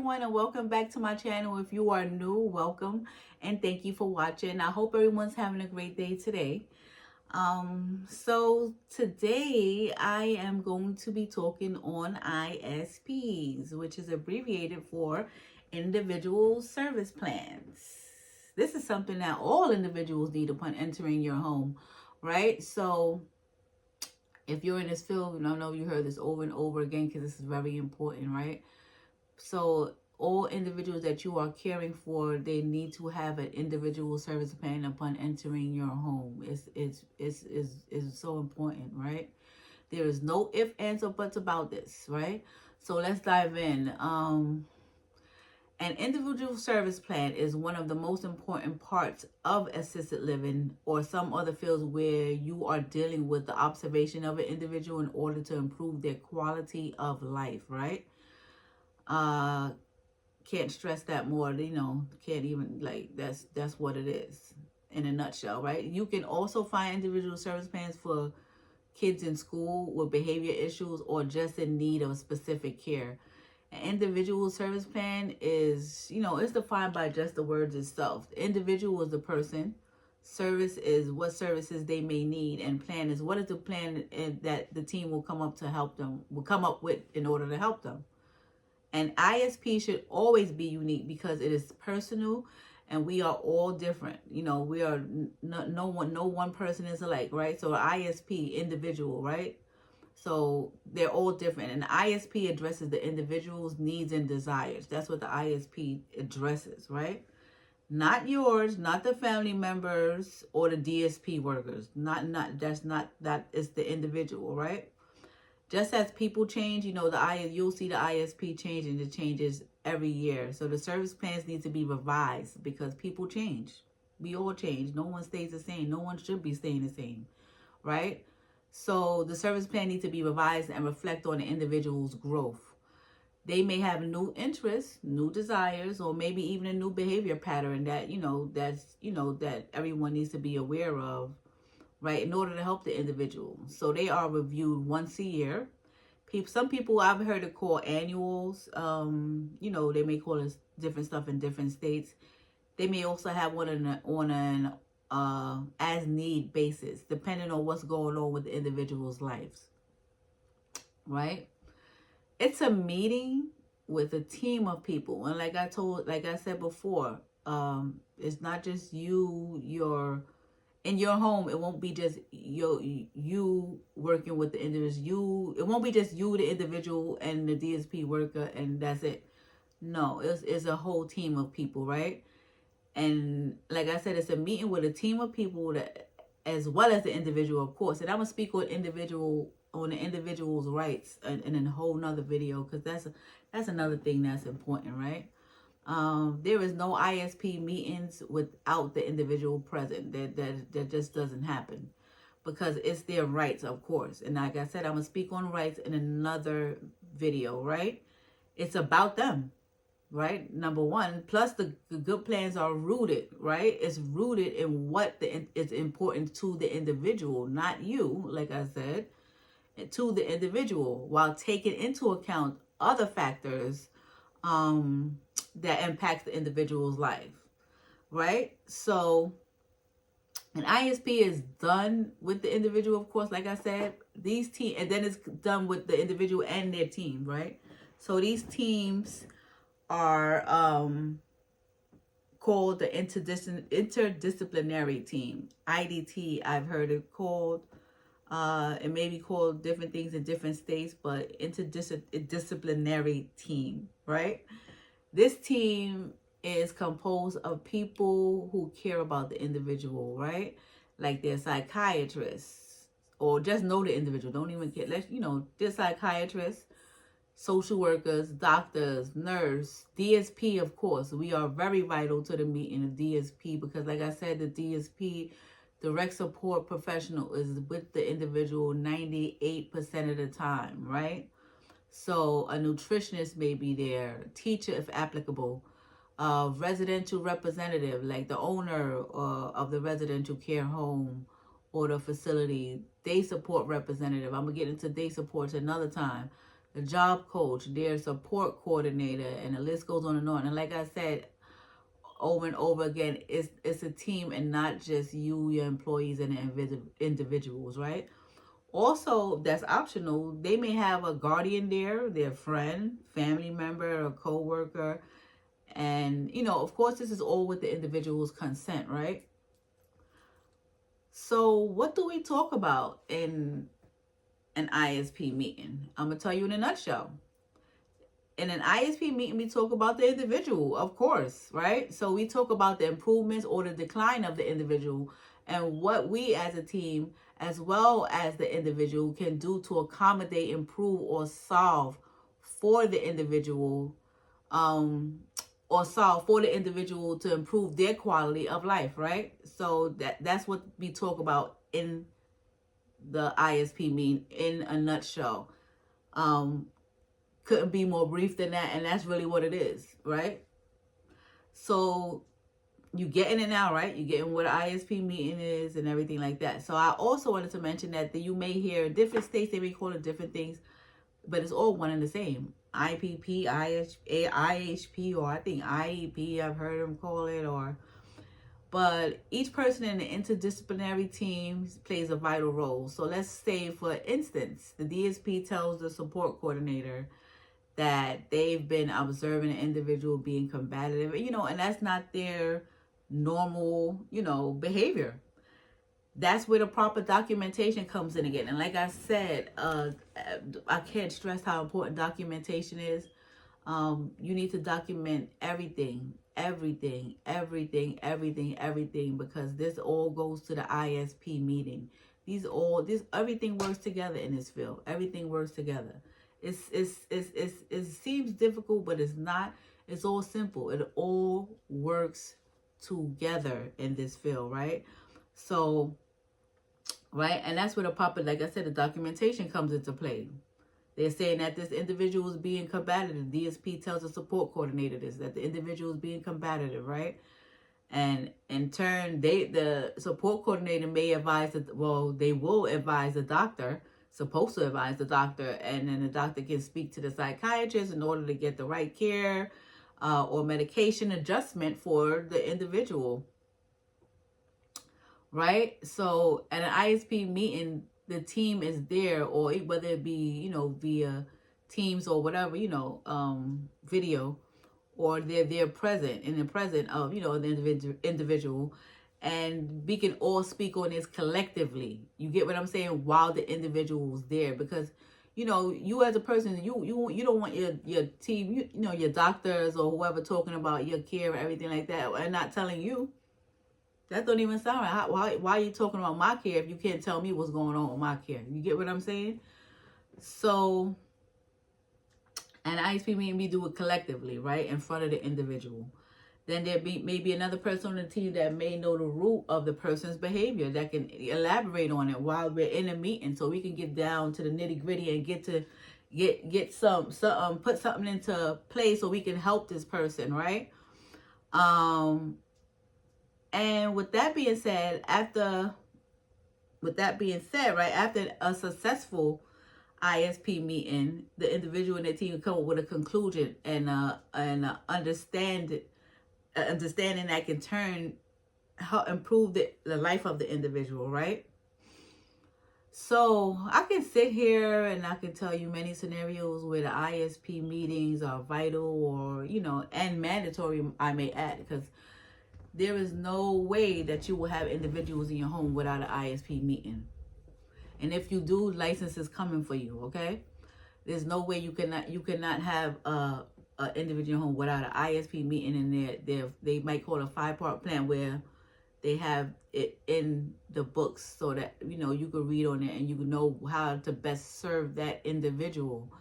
everyone, and welcome back to my channel. If you are new, welcome and thank you for watching. I hope everyone's having a great day today. So today I am going to be talking on ISPs, which is abbreviated for individual service plans. This is something that all individuals need upon entering your home, right? So if you're in this field, and I know you heard this over and over again because this is very important, right? So all individuals that you are caring for, they need to have an individual service plan upon entering your home. It's so important, right? There is no ifs, ands, or buts about this, right? So let's dive in. An individual service plan is one of the most important parts of assisted living or some other fields where you are dealing with the observation of an individual in order to improve their quality of life, right? Can't stress that more, can't even, like, that's what it is in a nutshell, right? You can also find individual service plans for kids in school with behavior issues or just in need of specific care. An individual service plan is, it's defined by just the words itself. The individual is the person, service is what services they may need, and plan is what is the plan that the team will come up with in order to help them. And ISP should always be unique because it is personal and we are all different. We are no one person is alike, right? So ISP, individual, right? So they're all different. And the ISP addresses the individual's needs and desires. That's what the ISP addresses, right? Not yours, not the family members or the DSP workers. That is the individual, right? Just as people change, you'll see the ISP change, and it changes every year. So the service plans need to be revised because people change. We all change. No one stays the same. No one should be staying the same, right? So the service plan needs to be revised and reflect on the individual's growth. They may have new interests, new desires, or maybe even a new behavior pattern that, that everyone needs to be aware of, right, in order to help the individual. So they are reviewed once a year. Some people I've heard it called annuals. They may call it different stuff in different states. They may also have one on an as need basis, depending on what's going on with the individual's lives, right? It's a meeting with a team of people, and like I said before, it's not just you. In your home, it won't be just you working with the individual. It won't be just you, the individual, and the DSP worker, and that's it. No, it's a whole team of people, right? And like I said, it's a meeting with a team of people that, as well as the individual, of course. And I'm gonna speak on the individual's rights in a whole nother video, because that's another thing that's important, right? There is no ISP meetings without the individual present. That just doesn't happen, because it's their rights, of course. And like I said, I'm going to speak on rights in another video, right? It's about them, right? Number one, plus the good plans are rooted, right? It's rooted in what is important to the individual, not you, like I said, to the individual, while taking into account other factors that impacts the individual's life, right? So an ISP is done with the individual, of course, like I said, and then it's done with the individual and their team, right? So these teams are called the interdisciplinary team, IDT. I've heard it called. It may be called different things in different states, but interdisciplinary team, right? This team is composed of people who care about the individual, right? Like they're psychiatrists, or just know the individual. Don't even care. They're psychiatrists, social workers, doctors, nurse, DSP, of course. We are very vital to the meeting of DSP because, like I said, the DSP, direct support professional, is with the individual 98% of the time, right? So a nutritionist may be there, teacher if applicable, residential representative, like the owner of the residential care home or the facility, day support representative. I'm going to get into day supports another time. a job coach, their support coordinator, and the list goes on and on. And like I said over and over again, it's a team and not just you, your employees, and the individuals, right? Also, that's optional. They may have a guardian there, their friend, family member, or co-worker. And, of course, this is all with the individual's consent, right? So what do we talk about in an ISP meeting? I'm going to tell you in a nutshell. In an ISP meeting, we talk about the individual, of course, right? So we talk about the improvements or the decline of the individual and what we as a team, as well as the individual, can do to accommodate, improve, or solve for the individual, to improve their quality of life, right? So that's what we talk about in the ISP meeting in a nutshell. Couldn't be more brief than that, and that's really what it is, right? So you getting it now, right? You getting what an ISP meeting is and everything like that. So I also wanted to mention that you may hear in different states, they may call it different things, but it's all one and the same. IPP, IHP, or I think IEP, I've heard them call it, but each person in the interdisciplinary team plays a vital role. So let's say, for instance, the DSP tells the support coordinator that they've been observing an individual being combative, and that's not their normal, behavior. That's where the proper documentation comes in again. And like I said, I can't stress how important documentation is. You need to document everything, because this all goes to the ISP meeting. Everything works together in this field. Everything works together. It seems difficult, but it's not. It's all simple. It all works together in this field, right? So, right, and that's where like I said, the documentation comes into play. They're saying that this individual is being combative. The DSP tells the support coordinator that the individual is being combative, right? And in turn, the support coordinator may advise they will advise the doctor, supposed to advise the doctor, and then the doctor can speak to the psychiatrist in order to get the right care or medication adjustment for the individual, right? So at an ISP meeting, the team is there, or whether it be, via Teams or whatever, video, or they're present in the present of, the individual, and we can all speak on this collectively. You get what I'm saying? While the individual's there, because you as a person, you don't want your team, your doctors or whoever talking about your care and everything like that, and not telling you. That don't even sound right. Why are you talking about my care if you can't tell me what's going on with my care? You get what I'm saying? So, and ISP meeting, we do it collectively, right, in front of the individual. Then there may be another person on the team that may know the root of the person's behavior, that can elaborate on it while we're in a meeting, so we can get down to the nitty gritty and get some put something into place so we can help this person, right? And with that being said, after a successful ISP meeting, the individual and their team will come up with a conclusion and understanding that can help improve the life of the individual, right? So I can sit here and I can tell you many scenarios where the ISP meetings are vital, or and mandatory, I may add, because there is no way that you will have individuals in your home without an ISP meeting. And if you do, license is coming for you, okay? There's no way you cannot have a individual home without an ISP meeting in there. They might call it a 5-part plan, where they have it in the books so that you can read on it and you can know how to best serve that individual.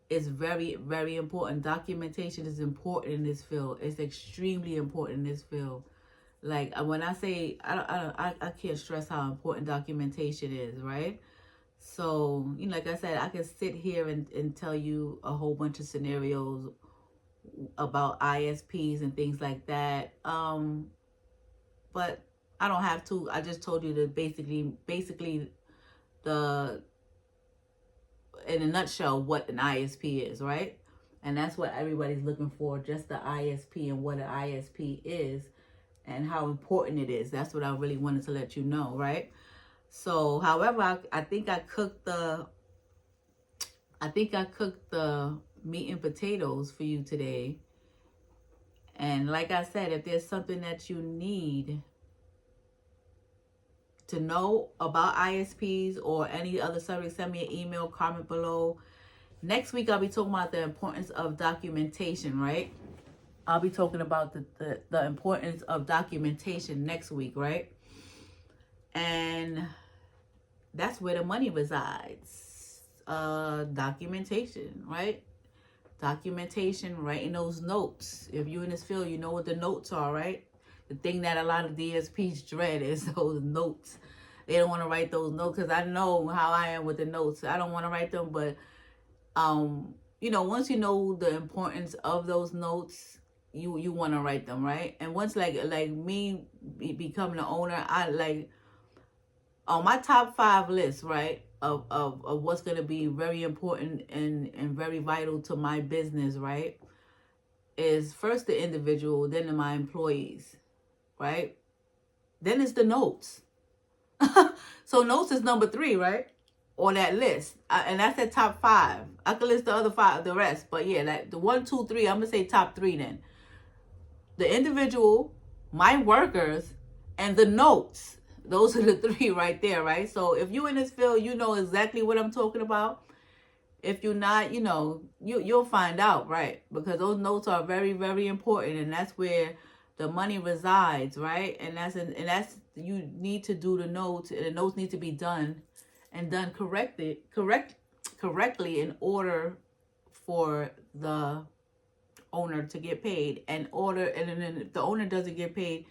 It's very, very important. Documentation is important in this field. It's extremely important in this field. Like, when I say, I can't stress how important documentation is, right? So, like I said, I can sit here and tell you a whole bunch of scenarios about ISPs and things like that. But I don't have to. I just told you that basically in a nutshell, what an ISP is, right? And that's what everybody's looking for, just the ISP and what an ISP is and how important it is. That's what I really wanted to let you know, right? So, however, I think I cooked the meat and potatoes for you today. And like I said, if there's something that you need to know about ISPs or any other subject, send me an email, comment below. Next week, I'll be talking about the importance of documentation, right? I'll be talking about the importance of documentation next week, right? And that's where the money resides. Documentation, right? Documentation, writing those notes. If you're in this field, you know what the notes are, right? The thing that a lot of DSPs dread is those notes. They don't want to write those notes because I know how I am with the notes. I don't want to write them, but once you know the importance of those notes, you want to write them, right? And once like me becoming the owner, I like on my top 5 list, right, of what's going to be very important and very vital to my business, right, is first the individual, then my employees, right? Then it's the notes. So notes is number 3, right, on that list. And that's at top 5. I could list the other 5, the rest. But yeah, like the 1, 2, 3, I'm going to say top 3 then. The individual, my workers, and the notes. Those are the 3 right there, right? So if you're in this field, you know exactly what I'm talking about. If you're not, you'll find out, right? Because those notes are very, very important, and that's where the money resides, right? And that's you need to do the notes, and the notes need to be done and done correctly in order for the owner to get paid. And then if the owner doesn't get paid,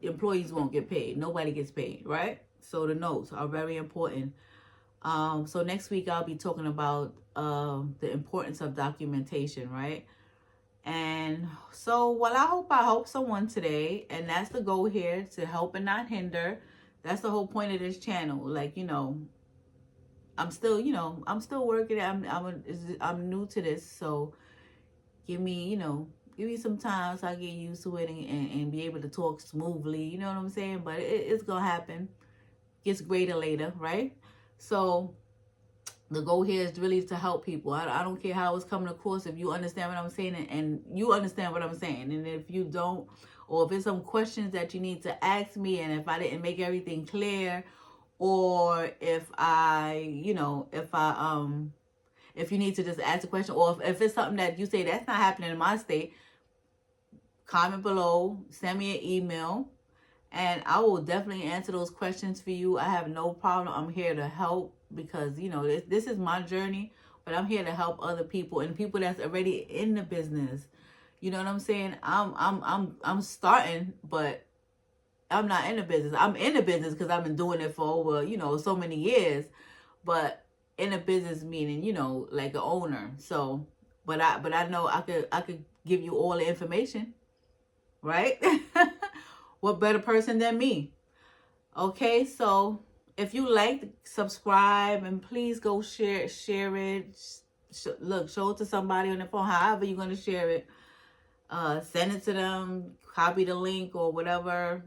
employees won't get paid. Nobody gets paid, right? So the notes are very important. So next week I'll be talking about the importance of documentation, right? And so, well, I hope someone today, and that's the goal here, to help and not hinder. That's the whole point of this channel. Like, I'm still working. I'm new to this, so give me some time so I get used to it and be able to talk smoothly. You know what I'm saying? But it's gonna happen. Gets greater later, right? So the goal here is really to help people. I don't care how it's coming across. If you understand what I'm saying and you understand what I'm saying, and if you don't, or if it's some questions that you need to ask me, and if I didn't make everything clear, or if if you need to just ask a question, or if it's something that you say that's not happening in my state, comment below, send me an email, and I will definitely answer those questions for you. I have no problem. I'm here to help because, this is my journey, but I'm here to help other people and people that's already in the business. You know what I'm saying? I'm starting, but I'm not in the business. I'm in the business because I've been doing it for over, so many years, but in a business meaning, like an owner. So, but I know I could give you all the information, right? What better person than me? Okay, so if you like, subscribe, and please go share it. Show it to somebody on the phone. However you're gonna share it, send it to them. Copy the link or whatever.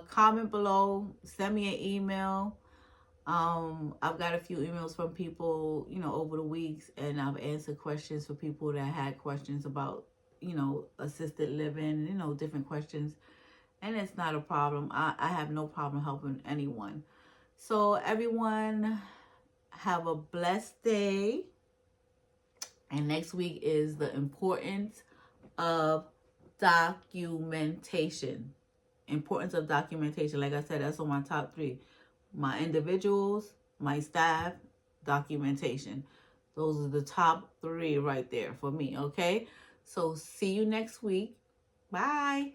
Comment below. Send me an email. I've got a few emails from people, over the weeks, and I've answered questions for people that had questions about, assisted living, different questions. And it's not a problem. I have no problem helping anyone. So everyone, have a blessed day. And next week is the importance of documentation. Importance of documentation. Like I said, that's on my top 3. My individuals, my staff, documentation. Those are the top 3 right there for me, okay? So see you next week. Bye.